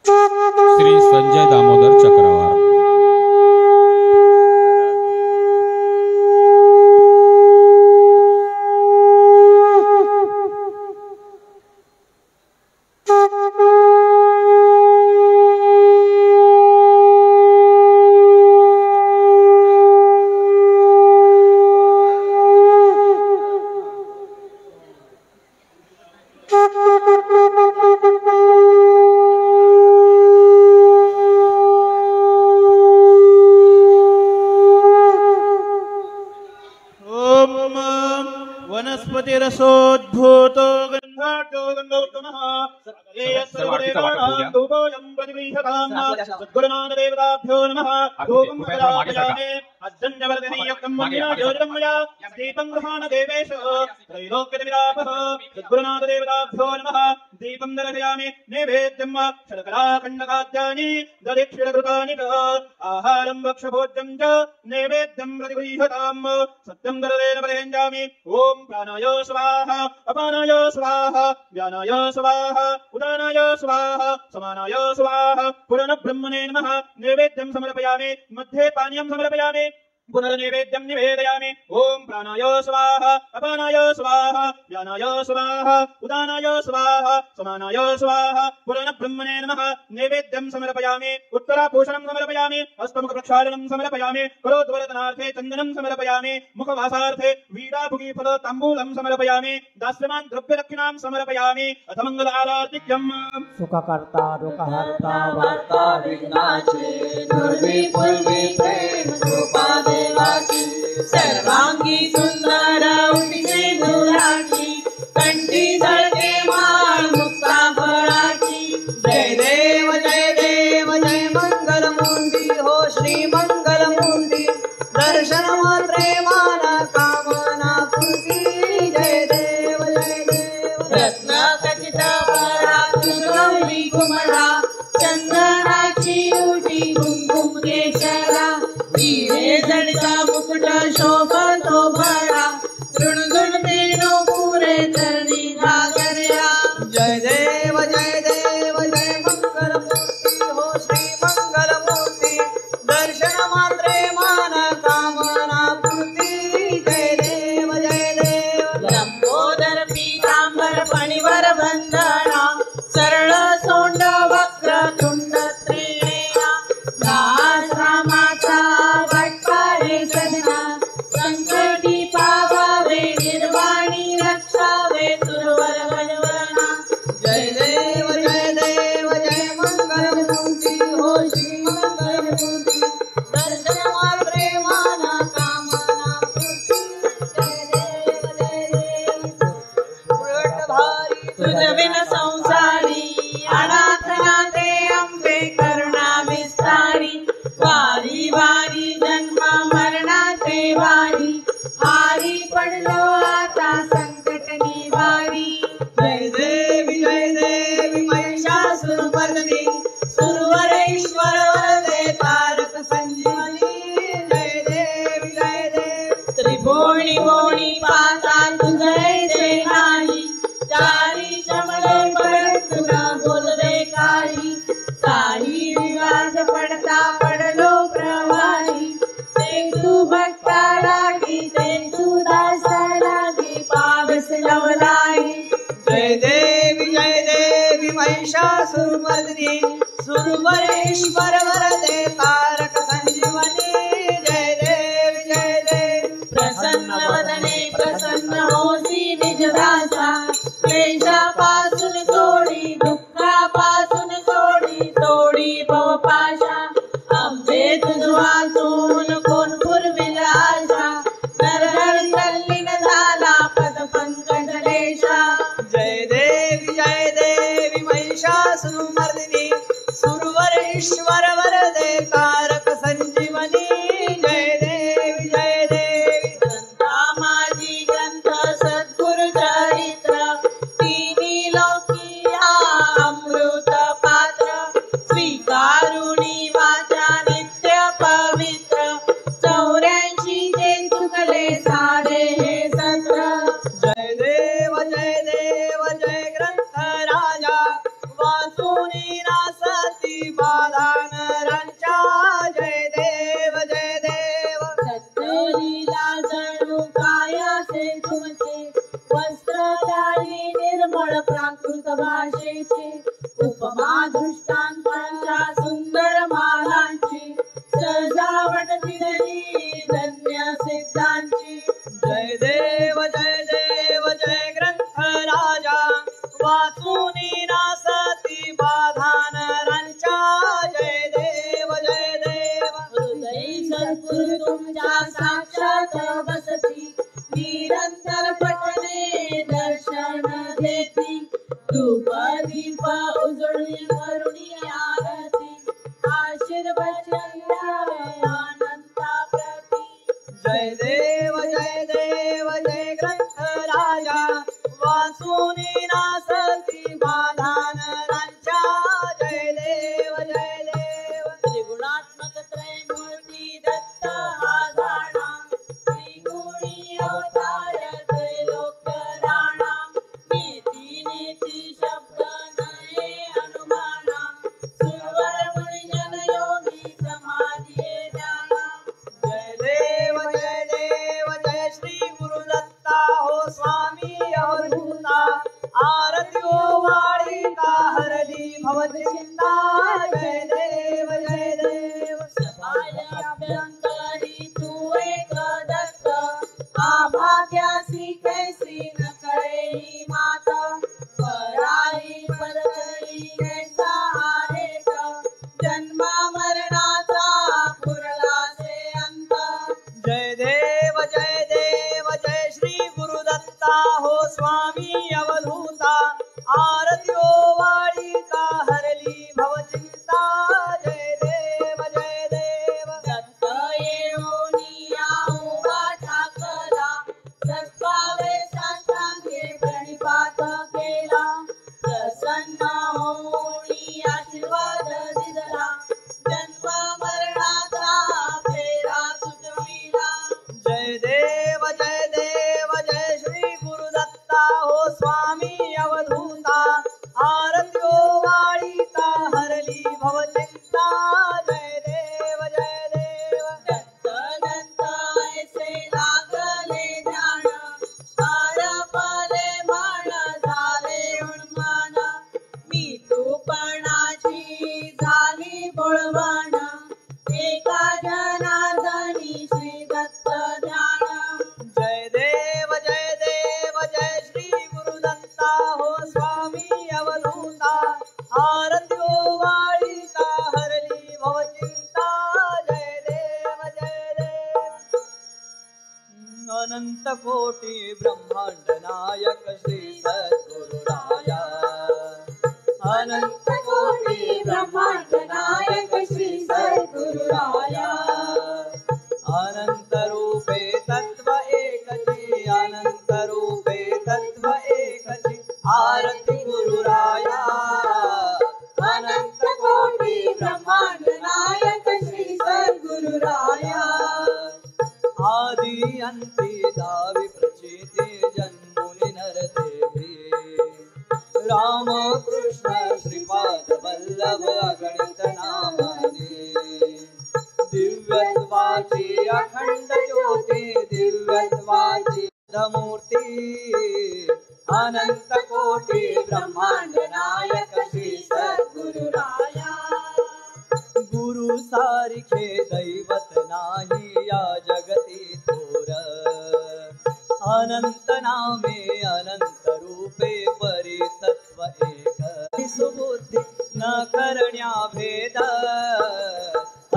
श्री संजय दामोदर चक्रवार। वनस्पतिरसोद्भूतो गन्धाढ्यो गन्धोत्तमः सर्वदेवानां धूपोऽयं प्रतिगृह्यताम् सद्गुरुनाथ देवताभ्यो नमः। धूपं प्रदापयामि अज्जन्यवर्धनीयुक्तं मन्दिना ज्योतिर्मं मया दीपं गृहाण देवेश त्रैलोक्यमिदापः सद्गुरुनाथ देवताभ्यो नमः। दीपं दर्शयामि नैवेद्यं शर्कराखण्डखाद्यानि दधिक्षीरघृतानि च आहारं भक्षभोज्यं च नैवेद्यं प्रतिगृह्यताम् सत्यं दर्शेन परेञ्जामि। ओम प्राणाय स्वाहा अपानाय स्वाहा व्यानाय स्वाहा उदानाय स्वाहा समानाय स्वाहा पुराणब्रह्मणे नमः। नैवेद्यं समर्पयामि मध्ये पानीयं समर्पयामि पुनर्नैवेद्यं निवेदयामि। ओम प्राणाय स्वाहा अपानाय स्वाहा व्यानाय स्वाहा उदानाय स्वाहा समानाय स्वाहा पुराणब्रह्मणे नमः। नैवेद्यं समर्पयामि उत्तराभूषणं समर्पयामि हस्तमुखप्रक्षालनं समर्पयामि करोद्वरदनार्थे चन्दनं समर्पयामि मुखवासार्थे वीडाभुगीफल ताम्बूलं समर्पयामि दास्यमान् द्रव्यदक्षिणां समर्पयामि अथ मंगल आरार्तिक्यं। सुखकर्ता दुःखहर्ता वार्ता विघ्नाचे निर्विपुल प्रेम कृपा देवाची सर्वांगी सुंदर उठीचे दुराची कंठी झळके माळ मुक्ता फळाची। जय देव जय देव जय मंगल मूर्ती हो श्री मंगल मूर्ती दर्शन मात्रे माना कामना पूर्ती। जय देव जय देव रत्न खचित गौरी कुमरा चंदनाची उठी कुंकुम केशरा दिवे जडता मुकुट शोभतो भरा झुणझुण बेनो पुरे चरणी घागर्या। जय देव जय देव जय मंगल मूर्ती हो श्री मंगल मूर्ती दर्शन मात्रे मान कामना पूर्ती। जय देव जय देव लंबोदर पीतांबर फणीवर बंधना सरळ सोंड वक्र तुंड त्रिनेना दास रामाचा भटकारे सदना संकटी पावावे निर्वाणी रक्षावे सुरवर वनवना। जय देव जय देव जय मंगल मूर्ती हो श्री मंगल मूर्ती दर्शन मात्रे माना कामना पूर्ती। जय देव जय देव उलट भारी तुझ बिन संसारी अनाथनाथे अंबे करुणा विस्तारी वारी वारी जन्म मरणाचे वारी हारी पडलो आता संकट निवारी। जय देवी महिषासुरमर्दिनी सुरवरेश्वर वरदे तारक संजीवनी। जय देवी त्रिभुवनी भुवनी पाता तुझे नाही चारी शमले पडत तुला बोलवे काही साही विवाद पडता पडलो प्रवाही तेंदू भक्ता लागी तेंदू दासा लागी पावस लवलाई। जय देवी महिषासुरमर्दिनी सुरवरेश्वर वरदे तारक संजीवनी। जय देवी प्रसन्न वदने प्रसन्न होसी निज दासा क्लेशापासून सोडी दुःखापासून सोडी तोडी भवपाशा अंबे तुझ वाचून कोण पुरविल आशा नरहर तल्लीन झाला पद पंकज देशा। जय देवी महिषासुरमर्दिनी सुरवरेश्वर वरदे तारक संजीवनी। जय देवी ग्रंथा माझी ग्रंथ सद्गुरु चरित्र तिनी लोकिया अमृत पात्र स्वीकारुणी वाचा नित्य पवित्र 84 जे चुकले सारे हे सत्र। जय देव जय ग्रंथ राजा वाचूनी भाषेचे उपमा दृष्टांतांच्या सुंदर मालांची सजावट दिली धन्य सिद्धांची जय देव जय ग्रंथ राजा वाचूनी नासती बाधानरांच्या जय देव हृदयी सद्गुरु तुमच्या साक्षात बसती निरंतर पठणे दर्शन देती धूप दीप उजळी करुणी आरती आशीर्वाद अनंता प्रती जय देव जय ग्रंथ राजा वाचूनी नासती बाधानरांच्या जय देव त्रिगुणात्मक त्रयमूर्ती दत्त आधाणा त्रिगुणी अवतार त्रैलोक्य राणा नेती नेती शब्द नये अनुमाना सुरवर मुनी जन योगी समाधी ध्याना जय देव जय श्री गुरुदत्ता हो स्वामी अवधूता आरती ओवाळी का हरली भवचिंता जय देव सभायाभ्यंतरी तू एक दत्त आभाग्यासी कैसी न कळेही मात पराई परतरी कैसा आरेत जन्मा मरणाचा पुरलासे अंत जय देव जय श्री गुरुदत्ता हो स्वामी अवधूता आरती ओवाळी का हरली भवचिंता जय देव दत्त येऊनी आऊबा ठाकला सत्पावे साष्टांगे प्रणिपात केला प्रसन्न होऊनी आशीर्वाद दिला जन्म मरणाचा फेरा सुचविला जय देव जय श्री गुरुदत्ता हो स्वामी अवधूता आरती ओवाळी का हरली भवचिंता जय देव दत्त दत्त ऐसे लागले ध्यान पारपले मान झाले उन्मान मी तूपणाची झाली बोळवण एका जनार्दनी श्री दत्त ध्यान जय देव जय श्री गुरुदत्ता हो स्वामी अवधूता आरती ओवाळी का हरली भवचिंता जय देव अनंत कोटी ब्रह्मांड नायक श्री सद्गुरुराया अनंत कोटी ब्रह्मांड नायक श्री सद्गुरुराया अनंत रूपे तत्व एकची अनंत रूपे तत्व एकची आरती गुरुराया अनंत कोटी ब्रह्मांड नायक श्री सद्गुरुराया आदि अंती दावी प्रचिती जन्मुनी नरदेवी राम कृष्ण श्रीपाद वल्लभ अगणित नामाने दिव्यत्वाची अखंड ज्योती दिव्यत्वाची मूर्ती अनंत कोटी ब्रह्मांड नायक श्री सद्गुरुराया गुरु सारिखे दैवत नाही या जगती थोर अनंत नामे अनंत रूपे परितत्व एक सुबुद्धी न करण्या भेद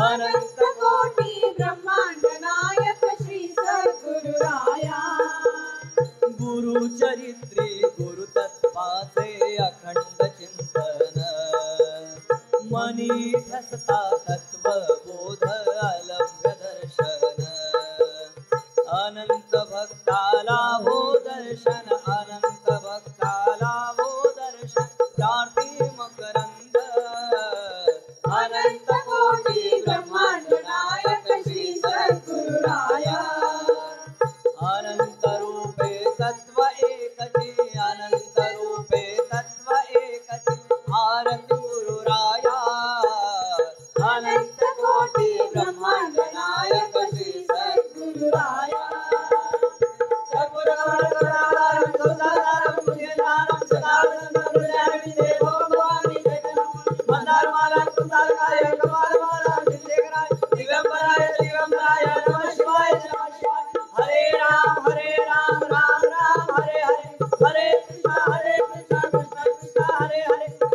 अनंत कोटी ब्रह्मांड नायक श्री सद्गुरुराया गुरु चरित्री गुरु तत्वाचे अखंड चिंतन मनी ठसता तत्व बोध अलभ्य दर्शन अनंत भक्ताला हो दर्शन अनंत भक्ताला हो दर्शन प्रार्थी मकरंद अनंत कोटी ब्रह्मांड नायक श्री सद्गुरुराया अनंत रूपे तत्व एकची अनंत रूपे तत्व एकची आरती गुरुराया अनंत कोटी ब्रह्मांड नायक श्री सद्गुरुराया सद्गुरुराया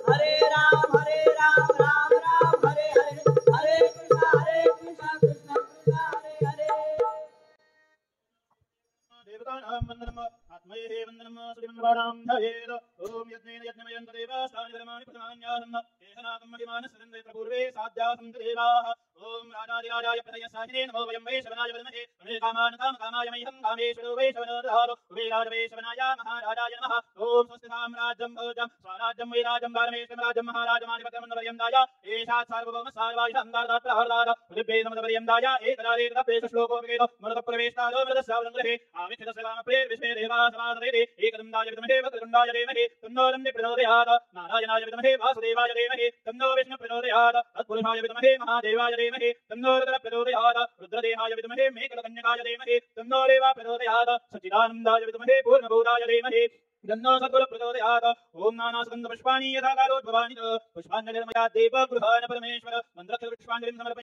हरे राम राम राम हरे हरे हरे कृष्णा कृष्णा कृष्णा हरे हरे देवतानां वन्दनम् आत्मये वन्दनम् श्रीमन्वाणां ध्यायेत् ॐ यज्ञेन यज्ञमयं तदेव स्थानि धर्माणि प्रथमान्यासन् केशनाकं महिमानः पूर्वे साध्यासं देवाः ॐ राजाधिराजाय प्रथय साहिने नमो वयं वैश्वनाय विद्महे कामाय मह्यं कामेश्वरो वैश्वनोदहारो कुबेराज वैश्वनाय महाराजाय नमः ॐ स्वस्ति साम्राज्यं भोजं स्वराज्यं वैराजं वारमेश्वरं राज्यं महाराजमाधिपत्यमन्दपर्यन्ताय एषात् सार्वभौम सार्वायुषान्दारदात्रहरदार उद्भेदमदपर्यन्ताय एकदारेकदपेश श्लोकोपवेदो मरुतप्रवेशतालो मृतस्यावलङ्गृहे आमिच्छितसकामप्रेर विश्वे देवासवाददेति एकदन्दाय विद्महे वक्रतुण्डाय धीमहि तन्नो दन्ति प्रचोदयात् नारायणाय विद्महे वासुदेवाय धीमहि तन्नो विष्णुः प्रचोदयात् तत्पुरुषाय विद्महे महादेवाय धीमहि तन्नो रुद्रः प्रचोदयात् रुद्रदेहाय विद्महे मेघकन्यकाय धीमहि तन्नो देवः प्रचोदयात् सच्चिदानन्दाय विद्महे पूर्णबोधाय धीमहि तन्नो सद्गुरुः प्रचोदयात् ॐ नानासुगन्धपुष्पाणि यथा कालोद्भवानि पुष्पाञ्जलिर्मया देवगृहान् परमेश्वर मन्त्रपुष्पाञ्जलिं समर्पयामि।